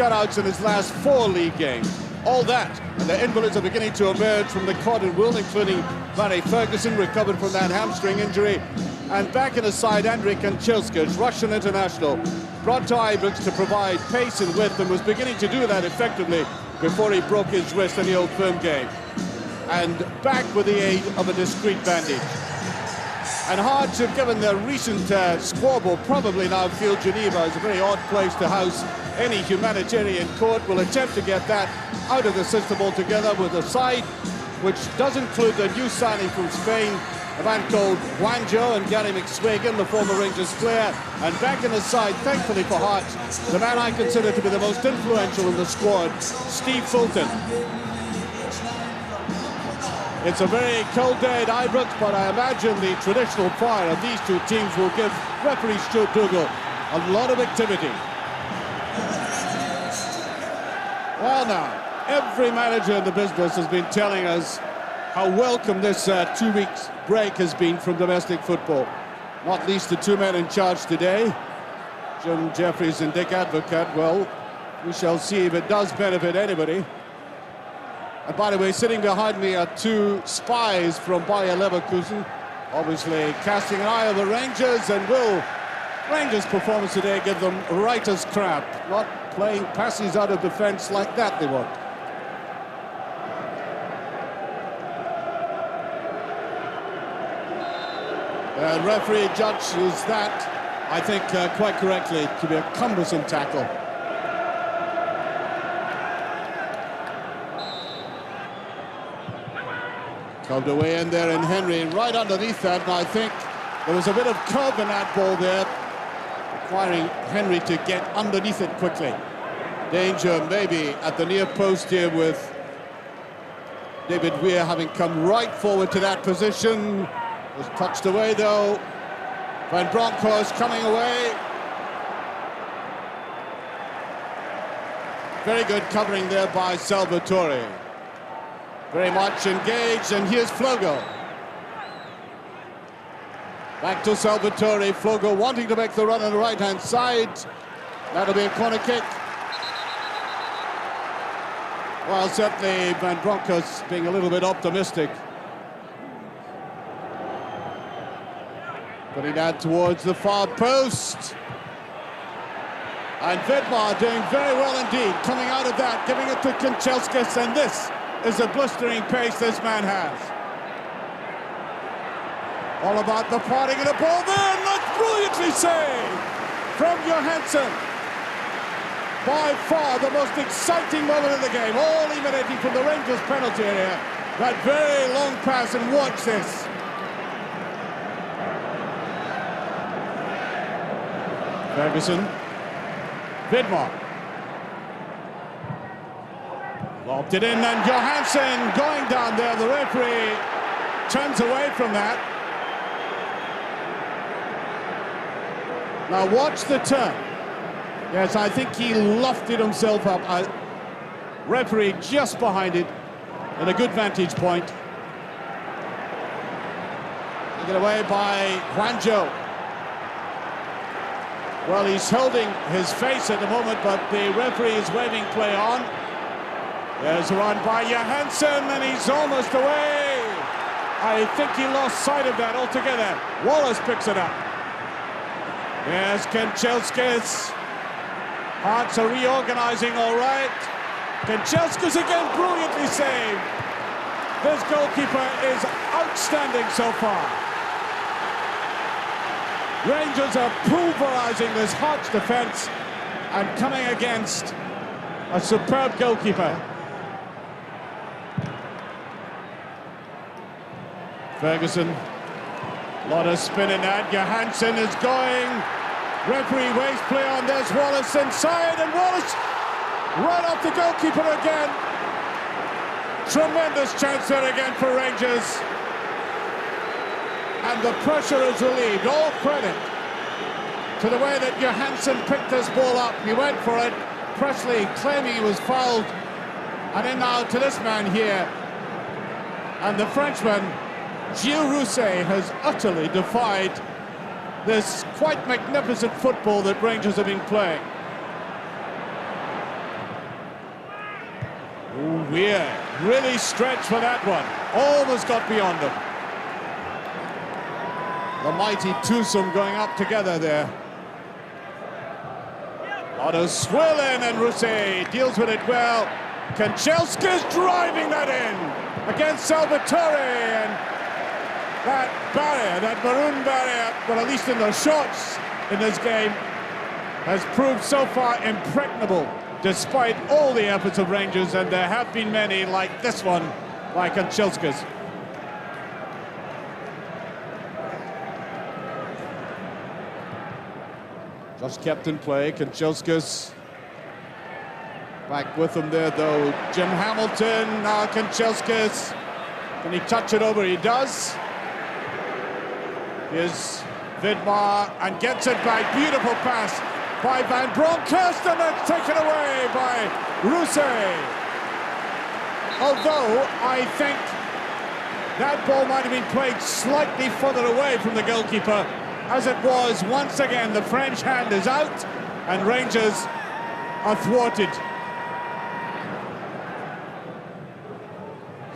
shutouts in his last 4 league games. All that, and the invalids are beginning to emerge from the cotton wool, including Barry Ferguson, recovered from that hamstring injury. And back in the side, Andriy Kanchelskis, Russian international, brought to Ibrox to provide pace and width, and was beginning to do that effectively before he broke his wrist in the Old Firm game. And back with the aid of a discreet bandage. And Hearts have given their recent squabble, probably now feel Geneva is a very odd place to house any humanitarian court. Will attempt to get that out of the system altogether with a side which does include the new signing from Spain, a man called Juanjo, and Gary McSwagan, the former Rangers player. And back in the side, thankfully for Hearts, the man I consider to be the most influential in the squad, Steve Fulton. It's a very cold day at Ibrox, but I imagine the traditional fire of these two teams will give referee Stuart Dougal a lot of activity. Well now, every manager in the business has been telling us how welcome this 2 weeks break has been from domestic football. Not least the two men in charge today, Jim Jeffries and Dick Advocaat. Well, we shall see if it does benefit anybody. And by the way, sitting behind me are two spies from Bayer Leverkusen, obviously casting an eye on the Rangers, and will Rangers' performance today give them writer's cramp? Not playing passes out of defence like that they want. The referee judges that, I think, quite correctly, to be a cumbersome tackle. Come away in there, and Henry right underneath that, and I think there was a bit of curve in that ball there, requiring Henry to get underneath it quickly. Danger maybe at the near post here, with David Weir having come right forward to that position. Was touched away though. Van Bronckhorst coming away. Very good covering there by Salvatore. Very much engaged, and here's Flogo. Back to Salvatore. Flogo wanting to make the run on the right-hand side. That'll be a corner kick. Well, certainly Van Bronckhorst being a little bit optimistic. Putting that towards the far post. And Vidmar doing very well indeed, coming out of that, giving it to Kanchelskis, and this is a blistering pace this man has. All about the parting of the ball there, and that's brilliantly saved from Johansson. By far the most exciting moment of the game, all emanating from the Rangers penalty area. That very long pass, and watch this. Ferguson, Vidmar. Lobbed it in, and Johansson going down there. The referee turns away from that. Now watch the turn. Yes, I think he lofted himself up. Referee just behind it, and a good vantage point. Taken away by Juanjo. Well, he's holding his face at the moment, but the referee is waving play on. There's a run by Johansson, and he's almost away. I think he lost sight of that altogether. Wallace picks it up. There's Kanchelskis. Hearts are reorganizing all right. Kanchelskis again, brilliantly saved. This goalkeeper is outstanding so far. Rangers are pulverizing this Hearts defence and coming against a superb goalkeeper. Ferguson, a lot of spin in that. Johansson is going. Referee waves play on. There's Wallace inside, and Wallace right off the goalkeeper again. Tremendous chance there again for Rangers. And the pressure is relieved. All credit to the way that Johansson picked this ball up. He went for it. Presley claiming he was fouled. And then now to this man here. And the Frenchman, Gilles Rousset, has utterly defied this quite magnificent football that Rangers have been playing. Ooh, Weir really stretched for that one. Almost got beyond them. The mighty twosome going up together there. Otto Swillen, and Rousset deals with it well. Kanchelskis driving that in against Salvatore, and that barrier, that maroon barrier, but at least in the shots in this game, has proved so far impregnable despite all the efforts of Rangers, and there have been many like this one by Kanchelskis. Just kept in play, Kanchelskis. Back with him there, though. Jim Hamilton, now Kanchelskis. Can he touch it over? He does. Here's Vidmar, and gets it back. Beautiful pass by Van Bronckhorst, and that's taken away by Rousset. Although, I think that ball might have been played slightly further away from the goalkeeper. As it was, once again, the French hand is out, and Rangers are thwarted.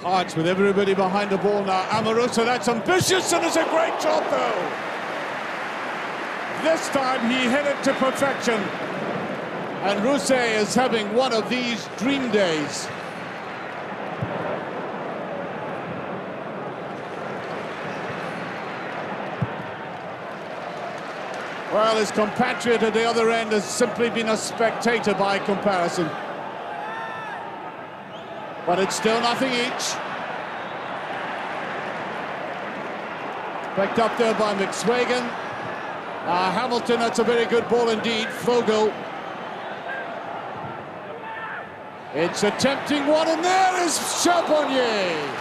Hearts with everybody behind the ball now. Amoruso, that's ambitious, and it's a great job, though. This time he hit it to perfection. And Rousset is having one of these dream days. Well, his compatriot at the other end has simply been a spectator by comparison. But it's still nothing each. Picked up there by McSwagan. Hamilton, that's a very good ball indeed. Vogel. It's a tempting one, and there is Charbonnier.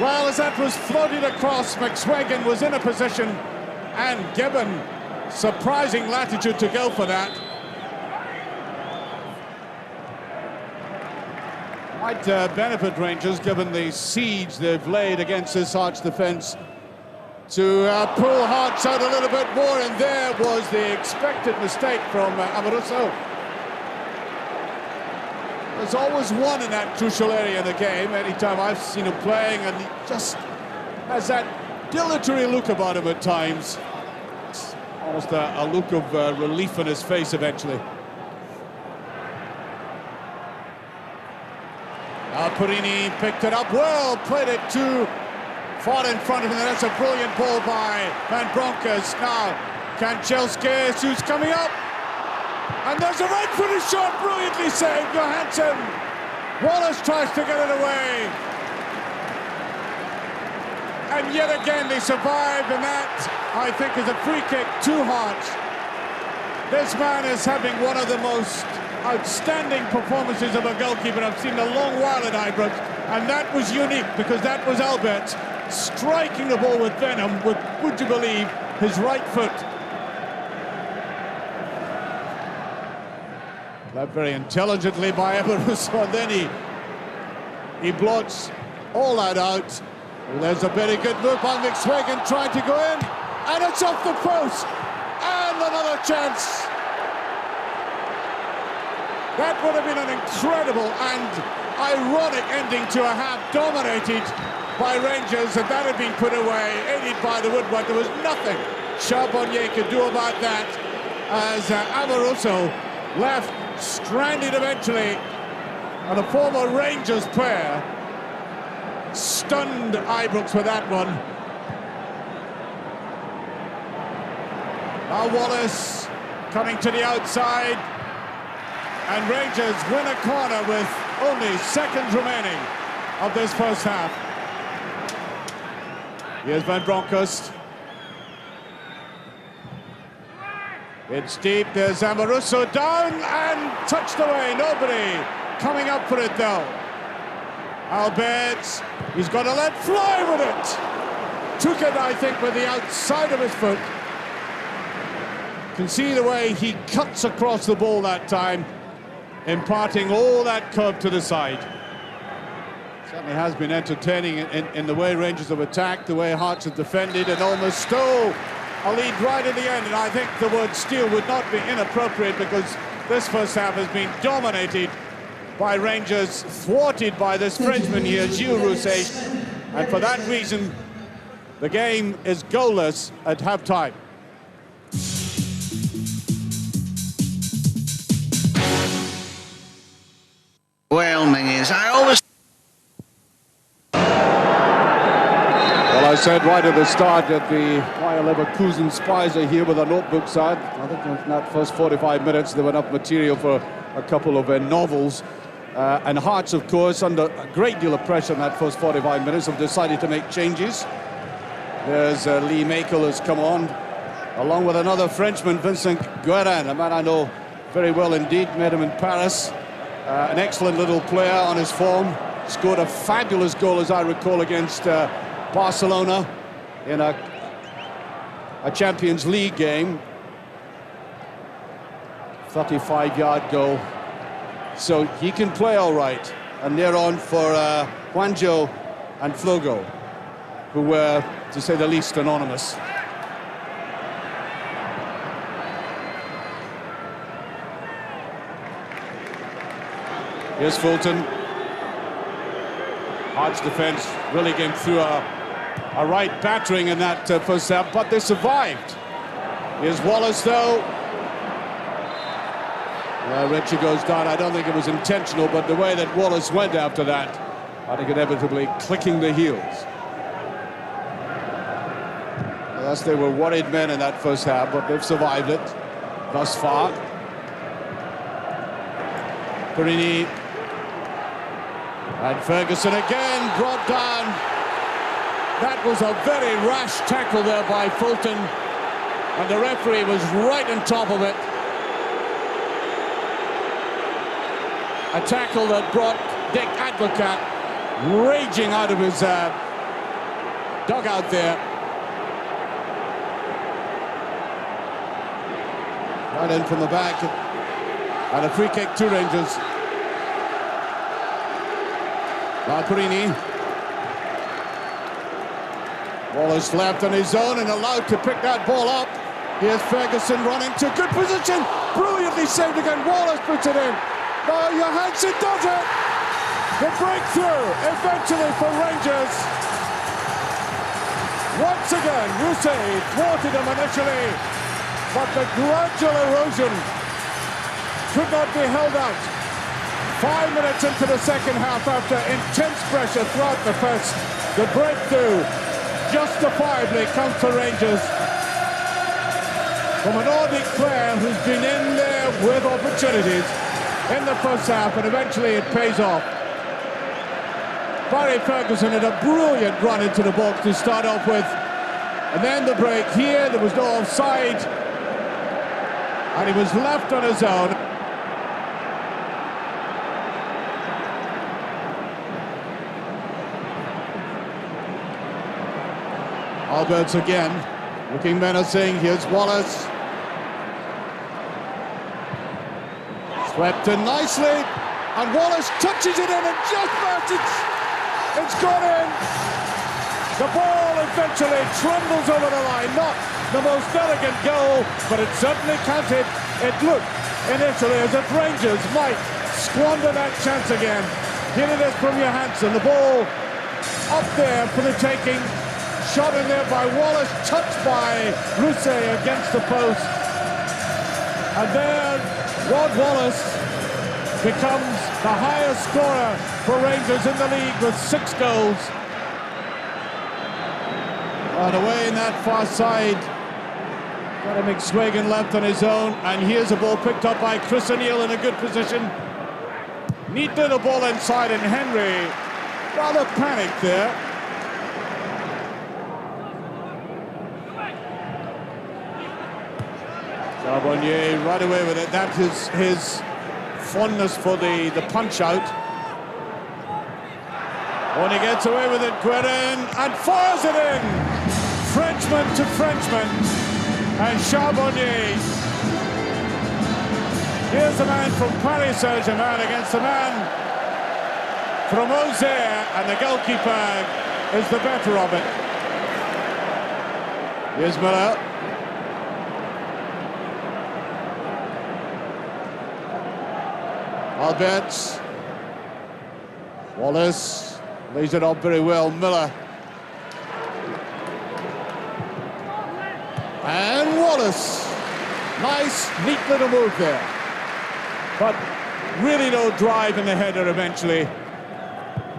Well, as that was floated across, McSwagan was in a position and given surprising latitude to go for that. Might benefit Rangers, given the siege they've laid against this Hearts defence, to pull Hearts out a little bit more, and there was the expected mistake from Amoruso. There's always one in that crucial area in the game, anytime I've seen him playing, and he just has that dilatory look about him at times. It's almost a look of relief on his face eventually. Purini picked it up well, played it too far in front of him, and that's a brilliant ball by Van Bronckhorst. Now Kanchelskis, who's coming up, and there's a right-footed shot, brilliantly saved, Johansson. Wallace tries to get it away, and yet again they survive, and that, I think, is a free kick to Hearts. This man is having one of the most outstanding performances of a goalkeeper I've seen in a long while at Ibrox, and that was unique because that was Albert striking the ball with venom with, would you believe, his right foot. That very intelligently by Amoruso, and then he blots all that out. Well, there's a very good move by McSwagan trying to go in, and it's off the post, and another chance. That would have been an incredible and ironic ending to a half dominated by Rangers, and that had been put away, aided by the woodwork. There was nothing Charbonnier could do about that, as Amoruso left stranded eventually, and a former Rangers player stunned Ibrox with that one. Now Wallace coming to the outside, and Rangers win a corner with only seconds remaining of this first half. Here's Van Bronckhorst. It's deep, there's Amoruso down and touched away. Nobody coming up for it though. Albert, he's got to let fly with it. Took it, I think, with the outside of his foot. Can see the way he cuts across the ball that time, imparting all that curve to the side. Certainly has been entertaining in the way Rangers have attacked, the way Hearts have defended, and almost stole a lead right at the end, and I think the word steal would not be inappropriate because this first half has been dominated by Rangers, thwarted by this Frenchman here, Gilles Rousset, and for that reason, the game is goalless at half-time. Overwhelming is, I always... Well, I said right at the start that the Bayer Leverkusen spies are here with their notebooks out. I think in that first 45 minutes there were enough material for a couple of novels. And Hearts, of course, under a great deal of pressure in that first 45 minutes, have decided to make changes. There's Lee Makel has come on, along with another Frenchman, Vincent Guérin, a man I know very well indeed, met him in Paris. An excellent little player on his form, scored a fabulous goal, as I recall, against Barcelona in a Champions League game. 35-yard goal. So he can play all right. And they're on for Juanjo and Flogo, who were, to say the least, anonymous. Here's Fulton. Hearts defence really came through a right battering in that first half, but they survived. Here's Wallace, though. Ritchie goes down. I don't think it was intentional, but the way that Wallace went after that, I think inevitably clicking the heels. Yes, they were worried men in that first half, but they've survived it thus far. Perini. And Ferguson again brought down. That was a very rash tackle there by Fulton, and the referee was right on top of it. A tackle that brought Dick Advocat raging out of his dugout there. Right in from the back, and a free kick to Rangers. Perini. Wallace left on his own and allowed to pick that ball up. Here's Ferguson running to good position. Brilliantly saved again. Wallace puts it in. Now Johansson does it. The breakthrough eventually for Rangers. Once again, Rousset thwarted him initially, but the gradual erosion could not be held out. 5 minutes into the second half, after intense pressure throughout the first, the breakthrough justifiably comes to Rangers from an Nordic player who's been in there with opportunities in the first half, and eventually it pays off. Barry Ferguson had a brilliant run into the box to start off with, and then the break here, there was no offside, and he was left on his own. Alberts again, looking menacing. Here's Wallace. Swept in nicely, and Wallace touches it in and just passes. It's gone in. The ball eventually trundles over the line. Not the most elegant goal, but it certainly counted. It looked initially as if Rangers might squander that chance again. Here it is from Johansson. The ball up there for the taking. Shot in there by Wallace, touched by Rousset against the post. And there, Rod Wallace becomes the highest scorer for Rangers in the league with 6 goals. And away in that far side, got a McSwagan left on his own, and here's a ball picked up by Chris O'Neill in a good position. Neat little ball inside, and Henry rather panicked there. Charbonnier right away with it. That is his fondness for the punch-out. When he gets away with it, Guérin, and fires it in! Frenchman to Frenchman, and Charbonnier. Here's the man from Paris Saint-Germain against the man from Auxerre, and the goalkeeper is the better of it. Here's Miller. Alberts. Wallace lays it up very well. Miller. And Wallace. Nice, neat little move there. But really no drive in the header eventually.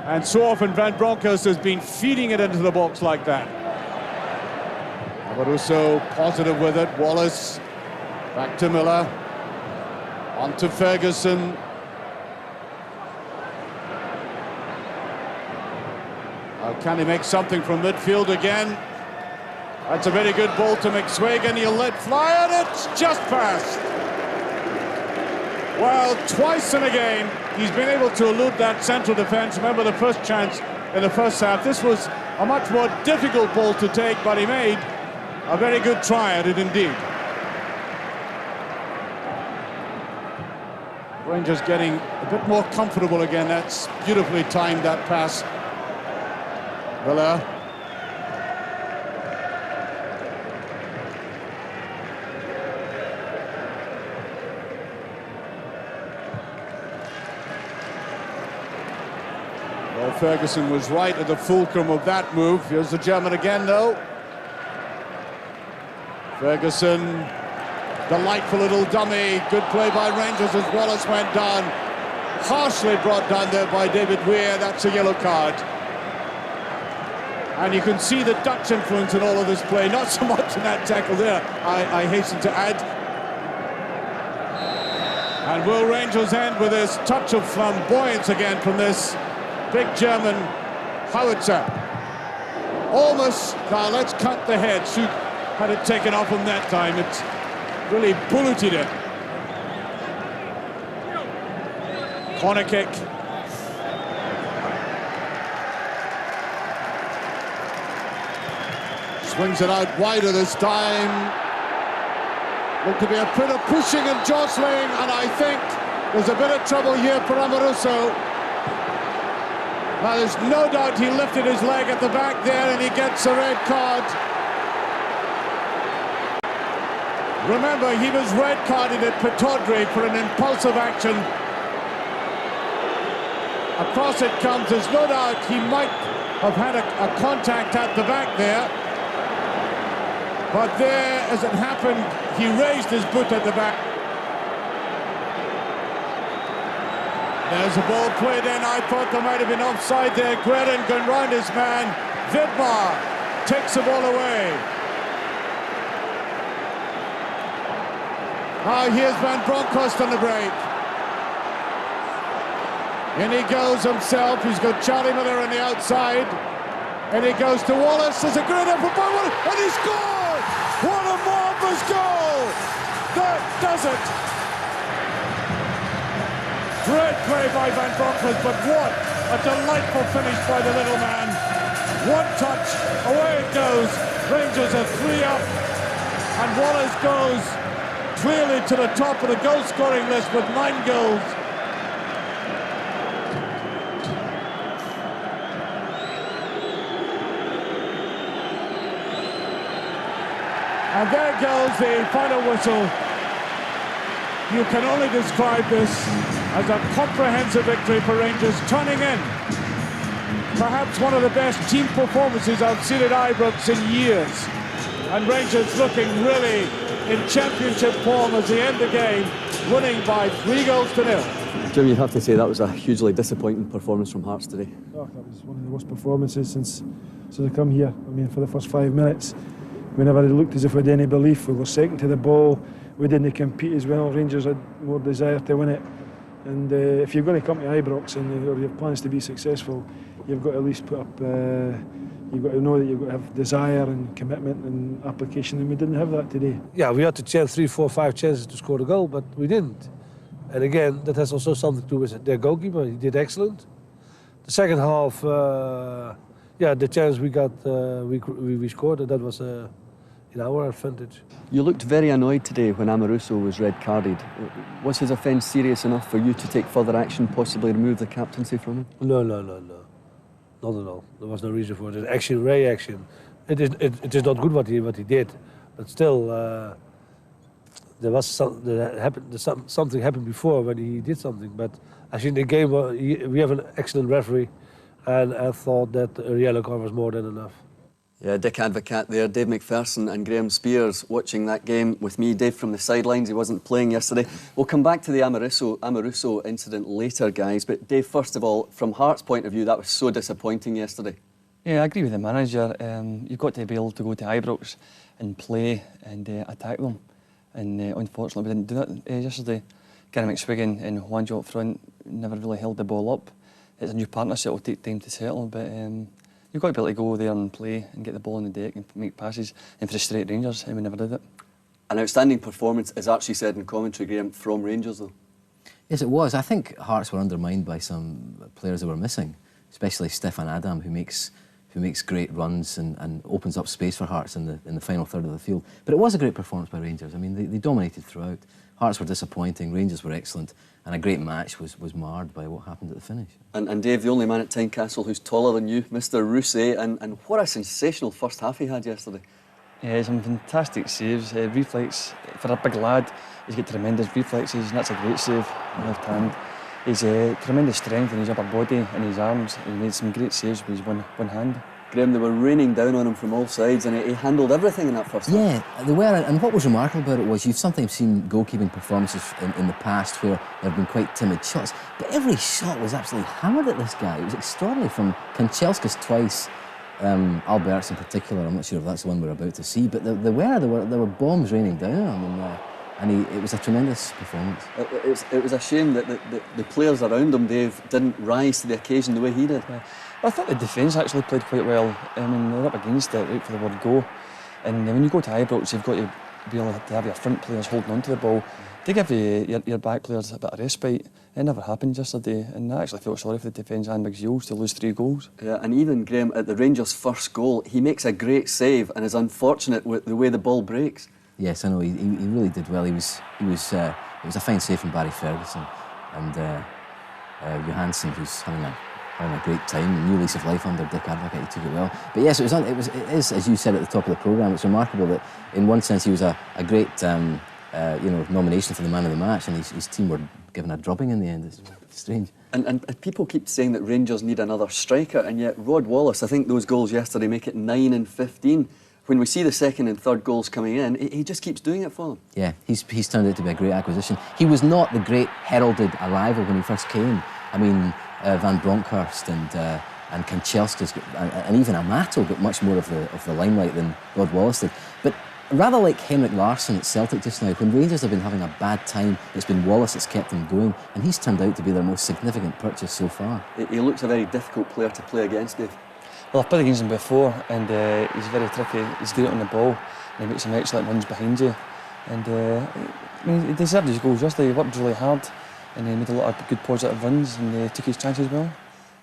And so often Van Bronckhorst has been feeding it into the box like that. Amoruso positive with it. Wallace back to Miller. On to Ferguson. Can he make something from midfield again? That's a very good ball to McSwagan. He'll let fly, and it's just past. Well, twice in a game, he's been able to elude that central defence. Remember the first chance in the first half. This was a much more difficult ball to take, but he made a very good try at it indeed. Rangers getting a bit more comfortable again. That's beautifully timed, that pass. Miller. Well, Ferguson was right at the fulcrum of that move. Here's the German again, though. Ferguson, delightful little dummy. Good play by Rangers as Wallace went down. Harshly brought down there by David Weir. That's a yellow card. And you can see the Dutch influence in all of this play. Not so much in that tackle there, I hasten to add. And will Rangers end with this touch of flamboyance again from this big German howitzer? Almost, now let's cut the head. Shoot, had it taken off him that time. It's really bulleted it. Corner kick. Swings it out wider this time. Looked to be a bit of pushing and jostling, and I think there's a bit of trouble here for Amoruso. Now, there's no doubt he lifted his leg at the back there, and he gets a red card. Remember, he was red carded at Pittodrie for an impulsive action. Across it comes. There's no doubt he might have had a contact at the back there. But there, as it happened, he raised his boot at the back. There's a ball played in. I thought there might have been offside there. Guerin going round his man. Vidmar takes the ball away. Now here's Van Bronckhorst on the break. In he goes himself. He's got Charlie Miller on the outside. And he goes to Wallace. There's a great effort by Wallace. And he scores! What a marvellous goal! That does it! Great play by Van Bronckhorst, but what a delightful finish by the little man. One touch, away it goes. Rangers are 3 up, and Wallace goes clearly to the top of the goal-scoring list with 9 goals. And there goes the final whistle. You can only describe this as a comprehensive victory for Rangers, turning in perhaps one of the best team performances I've seen at Ibrox in years. And Rangers looking really in championship form as they end the game, winning by 3-0. Jim, you'd have to say that was a hugely disappointing performance from Hearts today. Oh, that was one of the worst performances since I come here. I mean, for the first 5 minutes, we never looked as if we had any belief. We were second to the ball. We didn't compete as well. Rangers had more desire to win it. And if you're going to come to Ibrox and or you have plans to be successful, you've got to at least put up. You've got to know that you've got to have desire and commitment and application, and we didn't have that today. Yeah, we had to chance 3, 4, 5 chances to score a goal, but we didn't. And again, that has also something to do with their goalkeeper. He did excellent. The second half, yeah, the chance we got, we scored, and that was in our advantage. You looked very annoyed today when Amoruso was red carded. Was his offence serious enough for you to take further action, possibly remove the captaincy from him? No. Not at all. There was no reason for it. Action, reaction. It is not good what he did, but still, there was something happened before when he did something. But I think the game, we have an excellent referee, and I thought that a yellow card was more than enough. Yeah, Dick Advocat there, Dave McPherson and Graham Spears watching that game with me. Dave from the sidelines, he wasn't playing yesterday. We'll come back to the Amoruso incident later, guys. But Dave, first of all, from Hearts' point of view, that was so disappointing yesterday. Yeah, I agree with the manager. You've got to be able to go to Ibrox and play and attack them. And unfortunately, we didn't do that yesterday. Gary McSwiggan and Juanjo up front never really held the ball up. It's a new partnership, it'll take time to settle, but you've got to be able to go there and play and get the ball on the deck and make passes and frustrate Rangers, and we never did it. An outstanding performance, as Archie said in commentary, Graham, from Rangers though. Yes, it was. I think Hearts were undermined by some players that were missing, especially Stefan Adam, who makes great runs and opens up space for Hearts in the final third of the field. But it was a great performance by Rangers. I mean, they dominated throughout. Hearts were disappointing, Rangers were excellent, and a great match was marred by what happened at the finish. And Dave, the only man at Tynecastle who's taller than you, Mr. Rousset, and what a sensational first half he had yesterday. Yeah, some fantastic saves, reflex for a big lad. He's got tremendous reflexes, and that's a great save on left hand. He's tremendous strength in his upper body and his arms. He made some great saves with his one hand. Graham, they were raining down on him from all sides, and he handled everything in that first half. Yeah, they were, and what was remarkable about it was you've sometimes seen goalkeeping performances in the past where there have been quite timid shots, but every shot was absolutely hammered at this guy. It was extraordinary, from Kanchelskis twice, Alberts in particular. I'm not sure if that's the one we're about to see, but there were bombs raining down on him, and it was a tremendous performance. It was a shame that the players around him, Dave, didn't rise to the occasion the way he did. Yeah. I thought the defence actually played quite well. I mean, they were up against it right for the word go. And when you go to Ibrox, you've got to be able to have your front players holding on to the ball to give your back players a bit of respite. It never happened yesterday, and I actually felt sorry for the defence and Big Jules to lose 3 goals. Yeah, and even Graham, at the Rangers' first goal, he makes a great save and is unfortunate with the way the ball breaks. Yes, I know, he really did well. It was a fine save from Barry Ferguson, and Johansson, who's having a great time, a new lease of life under Dick Advocat, he took it well. But yes, it is, as you said at the top of the programme, it's remarkable that in one sense he was a great nomination for the man of the match, and his team were given a drubbing in the end. It's strange. And people keep saying that Rangers need another striker, and yet Rod Wallace, I think those goals yesterday make it 9 and 15. When we see the second and third goals coming in, he just keeps doing it for them. Yeah, he's turned out to be a great acquisition. He was not the great heralded arrival when he first came. I mean, Van Bronckhorst and Kanchelskis and even Amato got much more of the limelight than Rod Wallace did. But rather like Henrik Larsson at Celtic just now, when Rangers have been having a bad time, it's been Wallace that's kept them going, and he's turned out to be their most significant purchase so far. He looks a very difficult player to play against, Dave. Well, I've played against him before, and he's very tricky. He's great on the ball, and he makes some excellent runs behind you. And I mean, he deserved his goals yesterday. He worked really hard, and he made a lot of good positive runs, and took his chances well.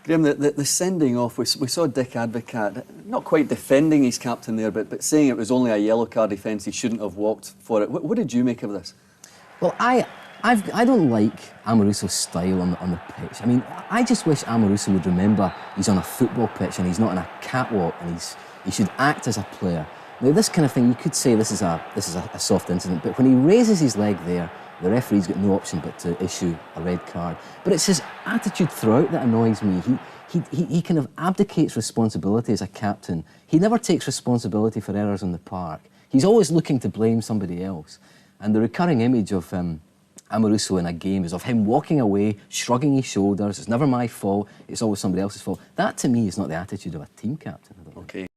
Graham, the sending off, we saw Dick Advocat not quite defending his captain there, but saying it was only a yellow card offence, he shouldn't have walked for it. What did you make of this? Well, I don't like Amoruso's style on the pitch. I mean, I just wish Amoruso would remember he's on a football pitch and he's not on a catwalk, and he should act as a player. Now, this kind of thing, you could say this is a soft incident, but when he raises his leg there, the referee's got no option but to issue a red card. But it's his attitude throughout that annoys me. He kind of abdicates responsibility as a captain. He never takes responsibility for errors on the park. He's always looking to blame somebody else. And the recurring image of Amoruso in a game is of him walking away, shrugging his shoulders. It's never my fault, it's always somebody else's fault. That, to me, is not the attitude of a team captain. Okay.